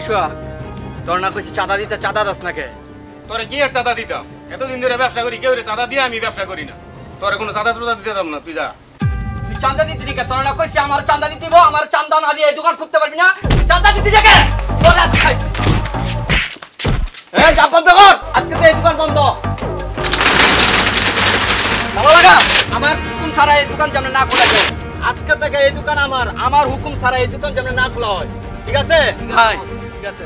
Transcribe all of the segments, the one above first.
সোহাগ তোর না কইছি চাঁদা দিতে, চাঁদা দাস নাকে? তোরে কি আর চাঁদা দিতাম? এতদিন ধরে ব্যবসা করি, কেউ চাঁদা দিয়ে আমি ব্যবসা করি না। তোরে কোনো চাঁদা টুদা দিতে দাম না, তুই যা। তুই চাঁদা দিতে দিকে? তোর না কইছি আমার চাঁদা দিতে দিব, আমার চাঁদা না দিয়ে এই দোকান খুলতে পারবি না। তুই চাঁদা দিতে দিকে বল আজ খাই। এই যা বন্ধ কর, আজকে তো এই দোকান বন্ধ। ভালো লাগা আমার হুকুম ছাড়া এই দোকান যেন না খোলা যায়। আজকে থেকে এই দোকান আমার, আমার হুকুম ছাড়া এই দোকান যেন না খোলা হয়, ঠিক আছে? ভাই ঠিক আছে।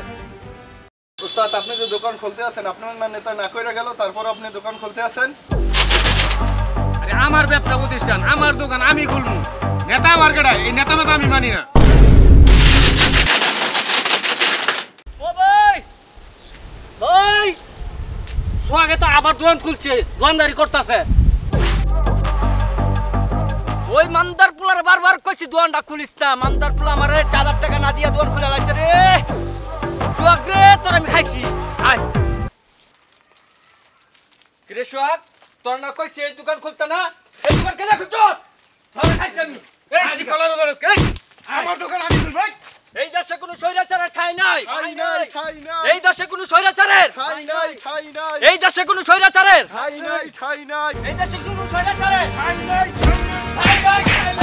উস্তাদ, আপনি যে দোকান খুলতে আছেন, আপনার না নেতা না কইরা গেল, তারপর আপনি দোকান খুলতে আছেন? আরে আমার ব্যবসা প্রতিষ্ঠান, আমার দোকান আমি খুলবো। নেতা মার্কেটায় এই নেতা মেতা আমি মানি না। ও ভাই ভাই, সোহাগে তো আবার দোকান খুলছে, দোকানদারি করতেছে। ওই মান্দার পোলার বারবার কইছি দোকানটা খুলিস না। মান্দার পোলা আমারে 4000 টাকা না দিয়া দোকান খুলে লাইছে রে। সোহাগ রে, তোর আমি খাইছি। আয় কিরে সোহাগ, তোর না কইছি এই দোকান খুলতে না? এই দোকান কেন খুলছস? তোর খাইছি আমি। এই আজ কলার দরস কে? আমার দোকান আমি খুলবো। এই দেশে কোনো স্বৈরাচারের ঠাঁই নাই। খাই নাই, খাই নাই, এই দেশে কোনো স্বৈরাচারের খাই নাই, খাই নাই, এই দেশে কোনো স্বৈরাচারের খাই নাই, খাই নাই, এই দেশে কোনো স্বৈরাচারের খাই নাই, খাই নাই। খাই নাই, খাই নাই।